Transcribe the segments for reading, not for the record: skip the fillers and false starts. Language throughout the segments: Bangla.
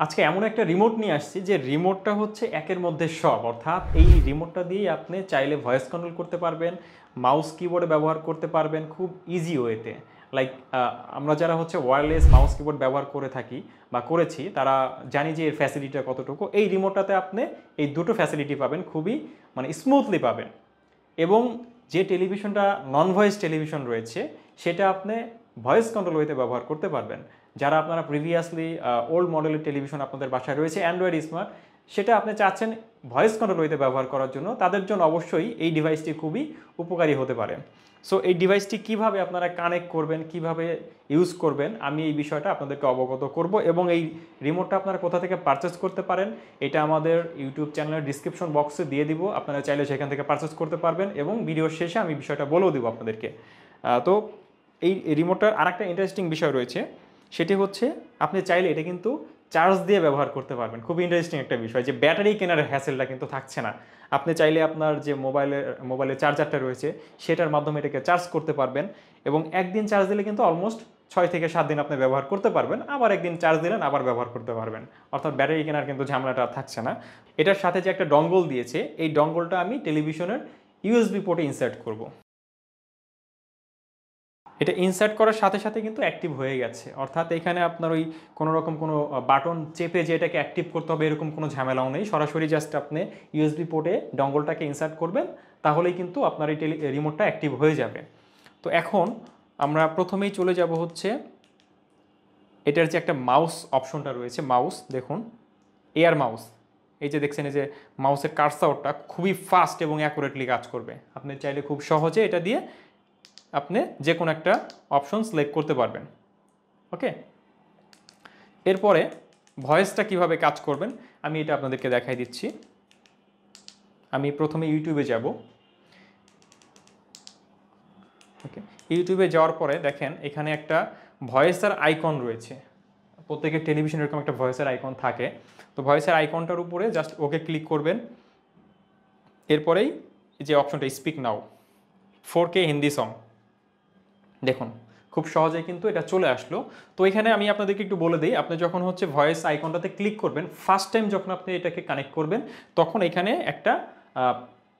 আজকে এমন একটা রিমোট নিয়ে আসছি যে রিমোটটা হচ্ছে একের মধ্যে সব, অর্থাৎ এই রিমোটটা দিয়েই আপনি চাইলে ভয়েস কন্ট্রোল করতে পারবেন, মাউস কিবোর্ডে ব্যবহার করতে পারবেন খুব ইজি ওয়েতে। লাইক আমরা যারা হচ্ছে ওয়্যারলেস মাউস কিবোর্ড ব্যবহার করে থাকি বা করেছি তারা জানি যে এর ফ্যাসিলিটিটা কতটুকু। এই রিমোটটাতে আপনি এই দুটো ফ্যাসিলিটি পাবেন, খুবই মানে স্মুথলি পাবেন। এবং যে টেলিভিশনটা নন ভয়েস টেলিভিশন রয়েছে সেটা আপনি ভয়েস কন্ট্রোল ওয়েতে ব্যবহার করতে পারবেন। যারা আপনারা প্রিভিয়াসলি ওল্ড মডেলের টেলিভিশন আপনাদের বাসায় রয়েছে অ্যান্ড্রয়েড স্মার্ট, সেটা আপনি চাচ্ছেন ভয়েস কন্ট্রোল ওয়েতে ব্যবহার করার জন্য, তাদের জন্য অবশ্যই এই ডিভাইসটি খুবই উপকারী হতে পারে। সো এই ডিভাইসটি কিভাবে আপনারা কানেক্ট করবেন, কিভাবে ইউজ করবেন, আমি এই বিষয়টা আপনাদেরকে অবগত করব। এবং এই রিমোটটা আপনারা কোথা থেকে পারচেস করতে পারেন এটা আমাদের ইউটিউব চ্যানেলের ডিসক্রিপশন বক্সে দিয়ে দিব, আপনারা চাইলে সেখান থেকে পারচেস করতে পারবেন এবং ভিডিওর শেষে আমি বিষয়টা বলেও দিব আপনাদেরকে। তো এই রিমোটটার আরেকটা ইন্টারেস্টিং বিষয় রয়েছে, সেটি হচ্ছে আপনি চাইলে এটা কিন্তু চার্জ দিয়ে ব্যবহার করতে পারবেন। খুব ইন্টারেস্টিং একটা বিষয় যে ব্যাটারি কেনার হ্যাসেলটা কিন্তু থাকছে না। আপনি চাইলে আপনার যে মোবাইলের চার্জারটা রয়েছে সেটার মাধ্যমে এটাকে চার্জ করতে পারবেন এবং একদিন চার্জ দিলে কিন্তু অলমোস্ট 6 থেকে 7 দিন আপনি ব্যবহার করতে পারবেন, আবার একদিন চার্জ দিলেন আবার ব্যবহার করতে পারবেন, অর্থাৎ ব্যাটারি কেনার কিন্তু ঝামেলাটা থাকছে না। এটার সাথে যে একটা ডঙ্গল দিয়েছে, এই ডঙ্গলটা আমি টেলিভিশনের ইউএসবি পোর্টে ইনসার্ট করব। এটা ইনসার্ট করার সাথে সাথে কিন্তু অ্যাক্টিভ হয়ে গেছে, অর্থাৎ এখানে আপনার ওই কোনো রকম কোনো বাটন চেপে যে এটাকে অ্যাক্টিভ করতে হবে এরকম কোনো ঝামেলাও নেই। সরাসরি জাস্ট আপনি ইউএসবি পোর্টে ডঙ্গলটাকে ইনসার্ট করবেন, তাহলেই কিন্তু আপনার এই রিমোটটা অ্যাক্টিভ হয়ে যাবে। তো এখন আমরা প্রথমেই চলে যাব হচ্ছে এটার যে একটা মাউস অপশনটা রয়েছে, মাউস দেখুন, এয়ার মাউস। এই যে দেখছেন এই যে মাউসের কার্সারটা খুবই ফাস্ট এবং অ্যাকুরেটলি কাজ করবে। আপনি চাইলে খুব সহজে এটা দিয়ে আপনি যে কোনো একটা অপশন সিলেক্ট করতে পারবেন। ওকে, এরপরে ভয়েসটা কিভাবে কাজ করবেন আমি এটা আপনাদেরকে দেখাই দিচ্ছি। আমি প্রথমে ইউটিউবে যাব। ওকে, ইউটিউবে যাওয়ার পরে দেখেন এখানে একটা ভয়েসের আইকন রয়েছে। প্রত্যেকের টেলিভিশনে এরকম একটা ভয়েসের আইকন থাকে। তো ভয়েসের আইকনটার উপরে জাস্ট ওকে ক্লিক করবেন। এরপরেই যে অপশনটা স্পিক নাও 4K হিন্দি সং, দেখুন খুব সহজেই কিন্তু এটা চলে আসলো। তো এখানে আমি আপনাদেরকে একটু বলে দিই, আপনি যখন হচ্ছে ভয়েস আইকনটাতে ক্লিক করবেন, ফার্স্ট টাইম যখন আপনি এটাকে কানেক্ট করবেন তখন এখানে একটা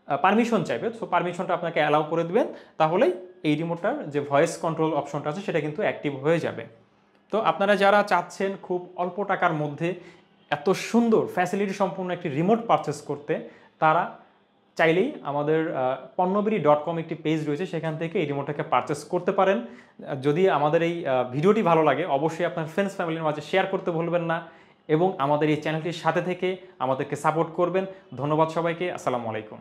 পারমিশন চাইবে। সো পারমিশনটা আপনাকে অ্যালাউ করে দেবেন, তাহলেই এই রিমোটটার যে ভয়েস কন্ট্রোল অপশনটা আছে সেটা কিন্তু অ্যাক্টিভ হয়ে যাবে। তো আপনারা যারা চাচ্ছেন খুব অল্প টাকার মধ্যে এত সুন্দর ফ্যাসিলিটি সম্পূর্ণ একটি রিমোট পারচেস করতে, তারা চাইলেই আমাদের পণ্যবিড়ি.com একটি পেজ রয়েছে, সেখান থেকে এই রিমোটটাকে পারচেস করতে পারেন। যদি আমাদের এই ভিডিওটি ভালো লাগে অবশ্যই আপনার ফ্রেন্ডস ফ্যামিলির মাঝে শেয়ার করতে ভুলবেন না এবং আমাদের এই চ্যানেলটির সাথে থেকে আমাদেরকে সাপোর্ট করবেন। ধন্যবাদ সবাইকে, আসসালামু আলাইকুম।